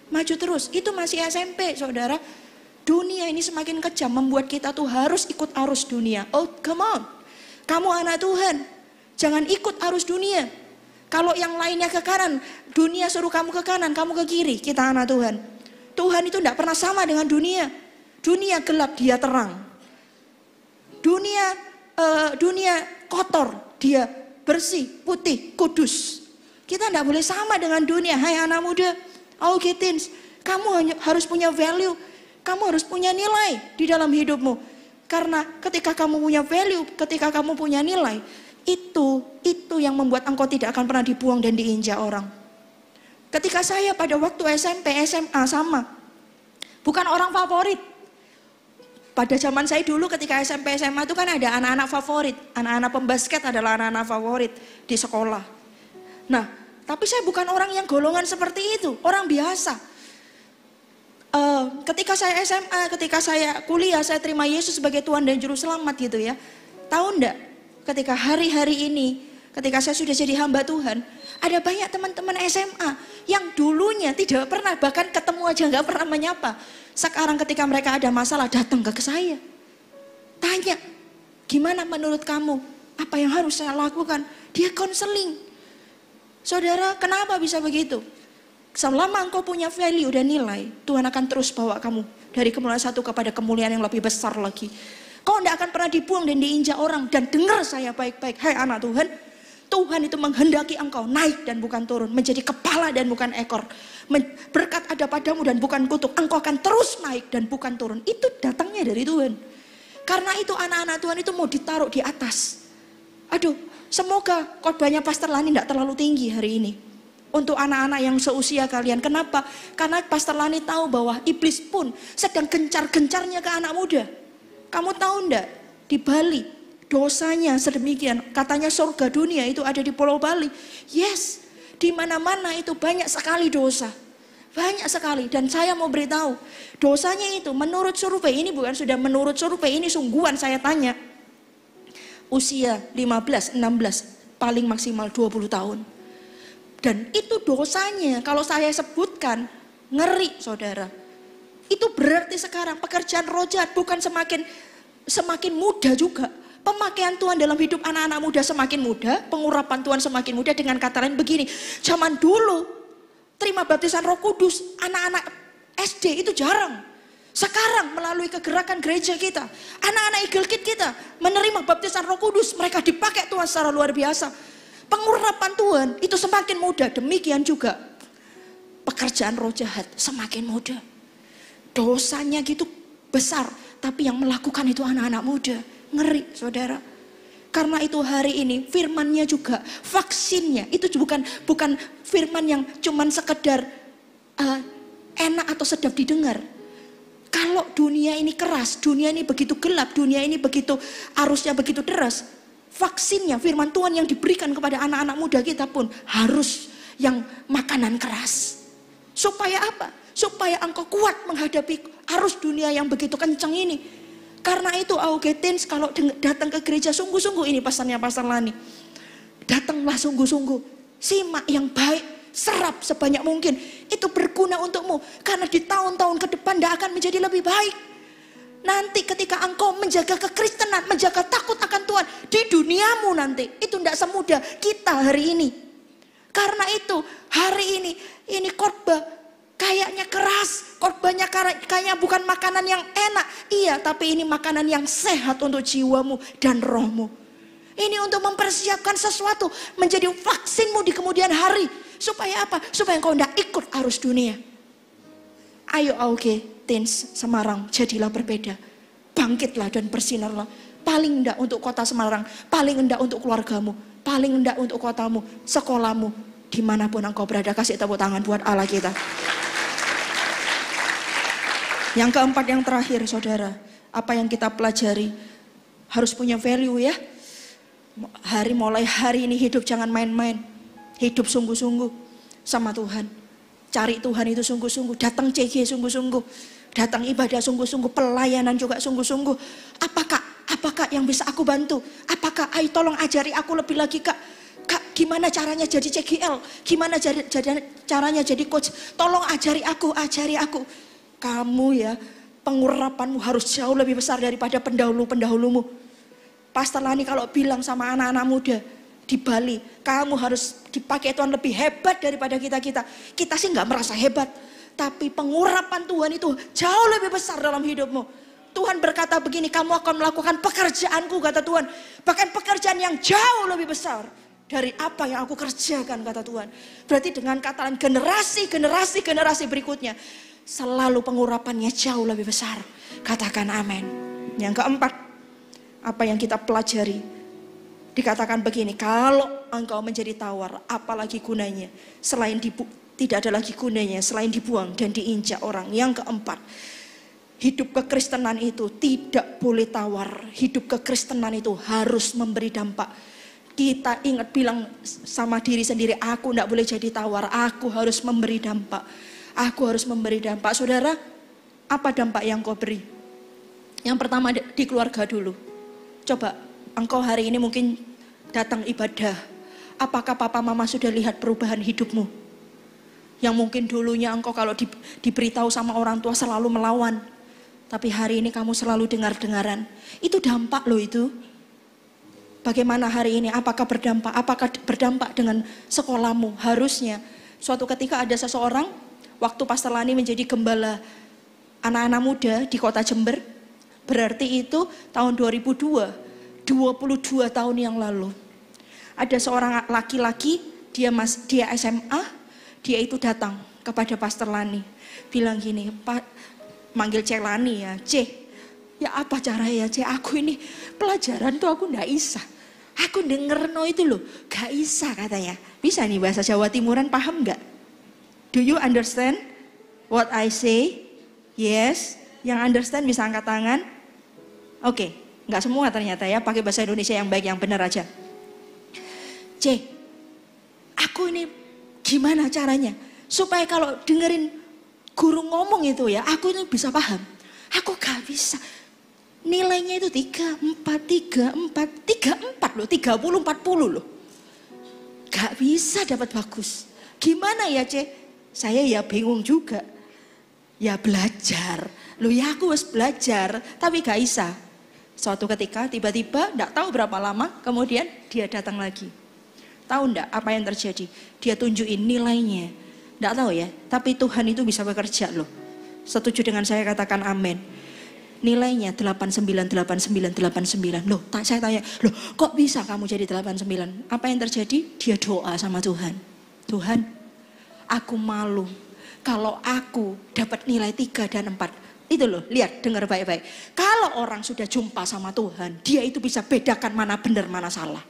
Speaker 3: Maju terus. Itu masih SMP, saudara. Dunia ini semakin kejam, membuat kita tuh harus ikut arus dunia. Oh, come on. Kamu anak Tuhan. Jangan ikut arus dunia. Kalau yang lainnya ke kanan, dunia suruh kamu ke kanan, kamu ke kiri. Kita anak Tuhan. Tuhan itu tidak pernah sama dengan dunia. Dunia gelap, dia terang. Dunia kotor, dia bersih, putih, kudus. Kita tidak boleh sama dengan dunia. Hai anak muda, Teens, kamu harus punya value. Kamu harus punya nilai di dalam hidupmu. Karena ketika kamu punya value, ketika kamu punya nilai, itu yang membuat engkau tidak akan pernah dibuang dan diinjak orang. Ketika saya pada waktu SMP, SMA sama. Bukan orang favorit. Pada zaman saya dulu ketika SMP, SMA itu kan ada anak-anak favorit. Anak-anak pembasket adalah anak-anak favorit di sekolah. Nah, tapi saya bukan orang yang golongan seperti itu. Orang biasa. Ketika saya SMA, ketika saya kuliah, saya terima Yesus sebagai Tuhan dan Juru Selamat gitu ya. Tahu enggak, ketika hari-hari ini, ketika saya sudah jadi hamba Tuhan, ada banyak teman-teman SMA yang dulunya tidak pernah, bahkan ketemu aja nggak pernah menyapa. Sekarang ketika mereka ada masalah, datang ke saya. Tanya, gimana menurut kamu? Apa yang harus saya lakukan? Dia konseling. Saudara, kenapa bisa begitu? Selama engkau punya value dan nilai, Tuhan akan terus bawa kamu dari kemuliaan satu kepada kemuliaan yang lebih besar lagi. Kau tidak akan pernah dibuang dan diinjak orang. Dan dengar saya baik-baik, hai anak Tuhan, Tuhan itu menghendaki engkau naik dan bukan turun, menjadi kepala dan bukan ekor. Berkat ada padamu dan bukan kutuk, engkau akan terus naik dan bukan turun. Itu datangnya dari Tuhan. Karena itu anak-anak Tuhan itu mau ditaruh di atas. Aduh, semoga khotbahnya Pastor Lani tidak terlalu tinggi hari ini. Untuk anak-anak yang seusia kalian. Kenapa? Karena Pastor Lani tahu bahwa iblis pun sedang gencar-gencarnya ke anak muda. Kamu tahu enggak? Di Bali, dosanya sedemikian. Katanya surga dunia itu ada di Pulau Bali. Yes, di mana-mana itu banyak sekali dosa. Banyak sekali. Dan saya mau beritahu, dosanya itu menurut survei, ini bukan sudah menurut survei, ini sungguhan saya tanya. Usia 15, 16, paling maksimal 20 tahun. Dan itu dosanya, kalau saya sebutkan, ngeri saudara. Itu berarti sekarang pekerjaan roh jahat bukan semakin mudah juga. Pemakaian Tuhan dalam hidup anak-anak muda semakin mudah, pengurapan Tuhan semakin mudah. Dengan kata lain begini, zaman dulu terima baptisan Roh Kudus, anak-anak SD itu jarang. Sekarang melalui kegerakan gereja kita, anak-anak Eagle Kid kita menerima baptisan Roh Kudus, mereka dipakai Tuhan secara luar biasa. Pengurapan Tuhan itu semakin mudah, demikian juga pekerjaan roh jahat semakin mudah. Dosanya gitu besar, Tapi yang melakukan itu anak-anak muda. Ngeri saudara. Karena itu hari ini firman-Nya juga, vaksinnya itu bukan firman yang cuman sekedar enak atau sedap didengar. Kalau dunia ini keras, dunia ini begitu gelap, dunia ini begitu arusnya begitu deras, vaksinnya firman Tuhan yang diberikan kepada anak-anak muda kita pun harus yang makanan keras. Supaya apa? Supaya engkau kuat menghadapi arus dunia yang begitu kencang ini. Karena itu Teens kalau datang ke gereja sungguh-sungguh, ini pesannya Pastor Lani. Datanglah sungguh-sungguh, simak yang baik, serap sebanyak mungkin. Itu berguna untukmu. Karena di tahun-tahun ke depan tidak akan menjadi lebih baik. Nanti ketika engkau menjaga kekristenan, menjaga takut akan Tuhan di duniamu nanti, itu tidak semudah kita hari ini. Karena itu hari ini khotbah kayaknya keras, khotbahnya kayaknya bukan makanan yang enak. Iya, tapi ini makanan yang sehat untuk jiwamu dan rohmu. Ini untuk mempersiapkan sesuatu menjadi vaksinmu di kemudian hari. Supaya apa? Supaya engkau tidak ikut arus dunia. Ayo Teens Semarang, jadilah berbeda. Bangkitlah dan bersinarlah. Paling enggak untuk kota Semarang, paling enggak untuk keluargamu, paling enggak untuk kotamu, sekolahmu, dimanapun engkau berada. Kasih tepuk tangan buat Allah kita. Yang keempat, yang terakhir saudara, apa yang kita pelajari harus punya value ya. Mulai hari ini hidup jangan main-main. Hidup sungguh-sungguh sama Tuhan. Cari Tuhan itu sungguh-sungguh. Datang CG sungguh-sungguh. Datang ibadah sungguh-sungguh. Pelayanan juga sungguh-sungguh. Apakah yang bisa aku bantu? Apakah ayo tolong ajari aku lebih lagi Kak. Kak, gimana caranya jadi CGL? Gimana caranya jadi coach? Tolong ajari aku. Kamu ya, pengurapanmu harus jauh lebih besar daripada pendahulu-pendahulumu. Pastor Lani kalau bilang sama anak-anak muda di Bali, kamu harus dipakai Tuhan lebih hebat daripada kita. Kita sih nggak merasa hebat, tapi pengurapan Tuhan itu jauh lebih besar dalam hidupmu. Tuhan berkata begini, kamu akan melakukan pekerjaanku, kata Tuhan. Bahkan pekerjaan yang jauh lebih besar dari apa yang aku kerjakan, kata Tuhan. Berarti dengan kata lain, generasi berikutnya selalu pengurapannya jauh lebih besar. Katakan amin. Yang keempat, apa yang kita pelajari? Dikatakan begini, kalau engkau menjadi tawar, apalagi gunanya selain tidak ada lagi gunanya selain dibuang dan diinjak orang. Yang keempat, hidup kekristenan itu tidak boleh tawar. Hidup kekristenan itu harus memberi dampak. Kita ingat bilang sama diri sendiri, aku tidak boleh jadi tawar, aku harus memberi dampak. Aku harus memberi dampak. Saudara, apa dampak yang kau beri? Yang pertama di keluarga dulu. Coba, engkau hari ini mungkin datang ibadah. Apakah papa mama sudah lihat perubahan hidupmu? Yang mungkin dulunya engkau kalau diberitahu sama orang tua selalu melawan. Tapi hari ini kamu selalu dengar-dengaran. Itu dampak loh itu. Bagaimana hari ini? Apakah berdampak? Apakah berdampak dengan sekolahmu? Harusnya. Suatu ketika ada seseorang, waktu Pastor Lani menjadi gembala anak-anak muda di kota Jember, berarti itu tahun 2002, 22 tahun yang lalu. Ada seorang laki-laki, dia SMA, dia itu datang kepada Pastor Lani. Bilang gini, Pak, manggil Cek Lani ya, Cek, ya apa caranya Cek, aku ini pelajaran tuh aku ndak bisa. Aku denger no itu loh, gak bisa katanya. Bisa nih bahasa Jawa Timuran, paham gak? Do you understand what I say? Yes. Yang understand bisa angkat tangan. Oke, gak semua ternyata ya, pakai bahasa Indonesia yang baik, yang benar aja. Cek, aku ini gimana caranya supaya kalau dengerin guru ngomong itu ya, aku ini bisa paham. Aku gak bisa. Nilainya itu 34 loh, 30-40 loh. Gak bisa dapat bagus. Gimana ya Cek? Saya ya bingung juga. Ya belajar. Loh ya aku harus belajar, tapi gak bisa. Suatu ketika tiba-tiba gak tahu berapa lama kemudian dia datang lagi. Tahu enggak apa yang terjadi? Dia tunjukin nilainya. Enggak tahu ya, tapi Tuhan itu bisa bekerja loh. Setuju dengan saya, katakan amin. Nilainya 89. Loh, saya tanya, loh kok bisa kamu jadi 89? Apa yang terjadi? Dia doa sama Tuhan. Tuhan, aku malu kalau aku dapat nilai 3 dan 4. Itu loh, lihat, dengar baik-baik. Kalau orang sudah jumpa sama Tuhan, dia itu bisa bedakan mana benar, mana salah.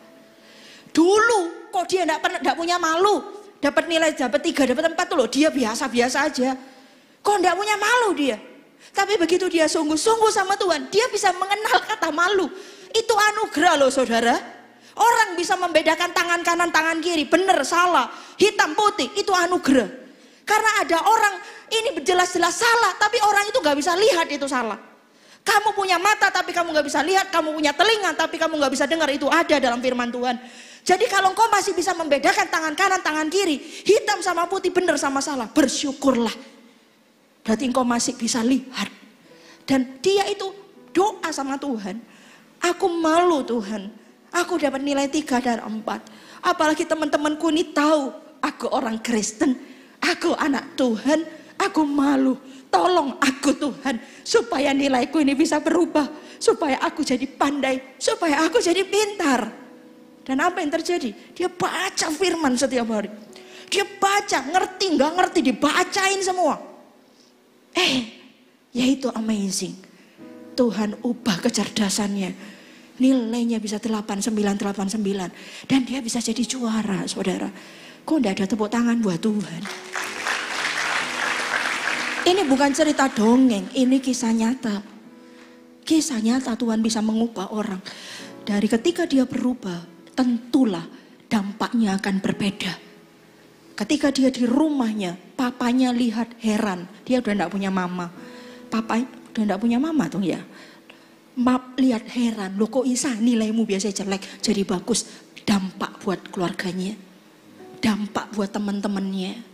Speaker 3: Dulu kok dia enggak punya malu, dapat nilai, dapat 3, dapat 4 tuh loh, dia biasa-biasa aja. Kok enggak punya malu dia? Tapi begitu dia sungguh-sungguh sama Tuhan, dia bisa mengenal kata malu. Itu anugerah loh saudara. Orang bisa membedakan tangan kanan, tangan kiri, benar, salah, hitam, putih, itu anugerah. Karena ada orang ini jelas-jelas salah, tapi orang itu gak bisa lihat itu salah. Kamu punya mata tapi kamu gak bisa lihat, kamu punya telinga tapi kamu gak bisa dengar, itu ada dalam firman Tuhan. Jadi kalau engkau masih bisa membedakan tangan kanan, tangan kiri, hitam sama putih, benar sama salah, bersyukurlah. Berarti engkau masih bisa lihat. Dan dia itu doa sama Tuhan, aku malu Tuhan, aku dapat nilai 3 dan 4. Apalagi teman-temanku ini tahu aku orang Kristen, aku anak Tuhan, aku malu. Tolong aku Tuhan, supaya nilaiku ini bisa berubah, supaya aku jadi pandai, supaya aku jadi pintar. Dan apa yang terjadi? Dia baca firman setiap hari. Dia baca, ngerti nggak ngerti, dibacain semua. Yaitu amazing. Tuhan ubah kecerdasannya. Nilainya bisa 8989. Dan dia bisa jadi juara, saudara. Kok enggak ada tepuk tangan buat Tuhan? Ini bukan cerita dongeng, ini kisah nyata. Kisah nyata Tuhan bisa mengubah orang. Dari ketika dia berubah, tentulah dampaknya akan berbeda. Ketika dia di rumahnya, papanya lihat heran. Dia udah enggak punya mama. Papa udah enggak punya mama tuh ya. Lihat heran, loh kok Isa nilaimu biasa jelek jadi bagus. Dampak buat keluarganya. Dampak buat teman-temannya.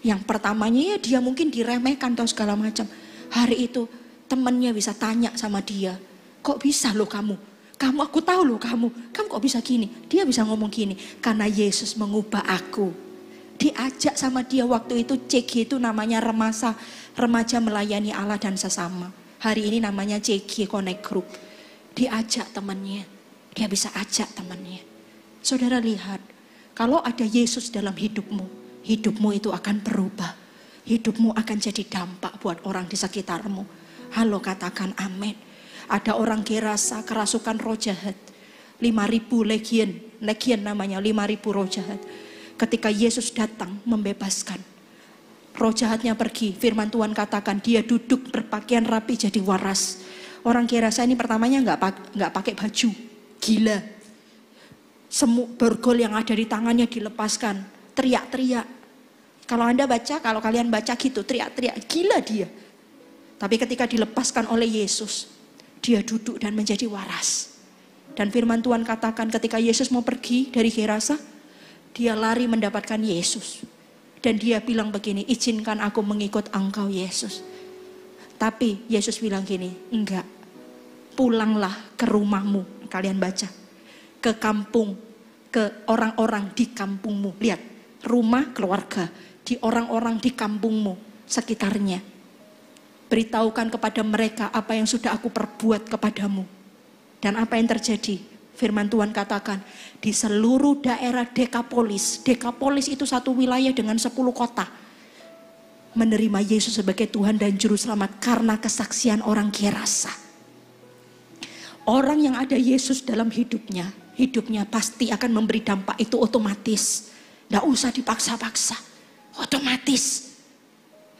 Speaker 3: Yang pertamanya ya dia mungkin diremehkan atau segala macam. Hari itu temannya bisa tanya sama dia, kok bisa loh kamu? Aku tahu loh kamu kok bisa gini? Dia bisa ngomong gini, karena Yesus mengubah aku. Diajak sama dia waktu itu, CG itu namanya remaja melayani Allah dan sesama. Hari ini namanya CG Connect Group. Diajak temannya, dia bisa ajak temannya. Saudara lihat, kalau ada Yesus dalam hidupmu, hidupmu itu akan berubah. Hidupmu akan jadi dampak buat orang di sekitarmu. Halo, katakan amin. Ada orang Gerasa kerasukan roh jahat. 5.000 legion namanya, 5.000 roh jahat. Ketika Yesus datang membebaskan, roh jahatnya pergi. Firman Tuhan katakan dia duduk berpakaian rapi jadi waras. Orang Gerasa ini pertamanya nggak pakai baju, gila. Semua borgol yang ada di tangannya dilepaskan, teriak-teriak. Kalau Anda baca, kalau kalian baca gitu, teriak-teriak, gila dia. Tapi ketika dilepaskan oleh Yesus, dia duduk dan menjadi waras. Dan firman Tuhan katakan ketika Yesus mau pergi dari Gerasa, dia lari mendapatkan Yesus. Dan dia bilang begini, izinkan aku mengikut engkau Yesus. Tapi Yesus bilang gini, enggak, pulanglah ke rumahmu, kalian baca. Ke kampung, ke orang-orang di kampungmu. Lihat, rumah keluarga, di orang-orang di kampungmu, sekitarnya. Beritahukan kepada mereka apa yang sudah aku perbuat kepadamu. Dan apa yang terjadi? Firman Tuhan katakan, di seluruh daerah Dekapolis. Dekapolis itu satu wilayah dengan 10 kota. Menerima Yesus sebagai Tuhan dan Juru Selamat karena kesaksian orang Gerasa. Orang yang ada Yesus dalam hidupnya pasti akan memberi dampak itu otomatis. Tidak usah dipaksa-paksa. Otomatis.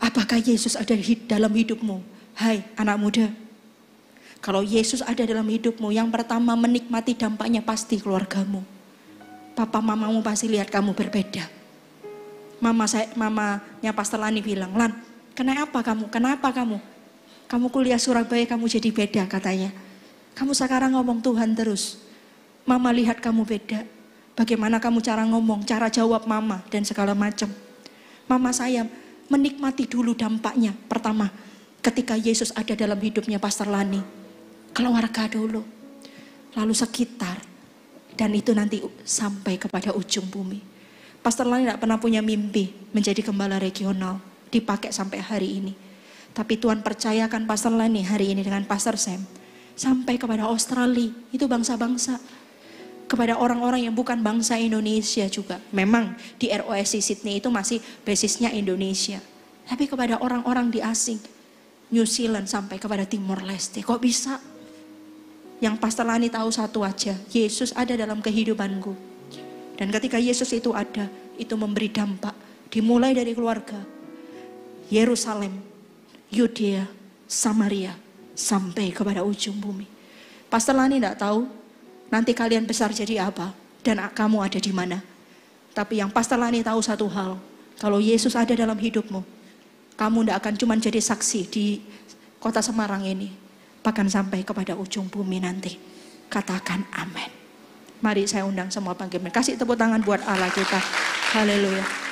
Speaker 3: Apakah Yesus ada dalam hidupmu? Hai anak muda. Kalau Yesus ada dalam hidupmu, yang pertama menikmati dampaknya pasti keluargamu. Papa mamamu pasti lihat kamu berbeda. Mamanya Pastor Lani bilang, Lan, kenapa kamu? Kamu kuliah Surabaya kamu jadi beda katanya. Kamu sekarang ngomong Tuhan terus. Mama lihat kamu beda. Bagaimana kamu cara ngomong, cara jawab mama dan segala macam. Mama saya menikmati dulu dampaknya. Pertama, ketika Yesus ada dalam hidupnya Pastor Lani. Keluarga dulu. Lalu sekitar. Dan itu nanti sampai kepada ujung bumi. Pastor Lani tidak pernah punya mimpi menjadi gembala regional. Dipakai sampai hari ini. Tapi Tuhan percayakan Pastor Lani hari ini dengan Pastor Sam. Sampai kepada Australia. Itu bangsa-bangsa. Kepada orang-orang yang bukan bangsa Indonesia juga. Memang di ROSC Sydney itu masih basisnya Indonesia. Tapi kepada orang-orang di asing. New Zealand sampai kepada Timor Leste. Kok bisa? Yang Pastor Lani tahu satu aja, Yesus ada dalam kehidupanku. Dan ketika Yesus itu ada, itu memberi dampak. Dimulai dari keluarga, Yerusalem, Yudea, Samaria, sampai kepada ujung bumi. Pastor Lani tidak tahu nanti kalian besar jadi apa dan kamu ada di mana. Tapi yang Pastor Lani tahu satu hal, kalau Yesus ada dalam hidupmu, kamu tidak akan cuma jadi saksi di kota Semarang ini, bahkan sampai kepada ujung bumi nanti. Katakan amin. Mari saya undang semua bangkit. Kasih tepuk tangan buat Allah kita. Haleluya.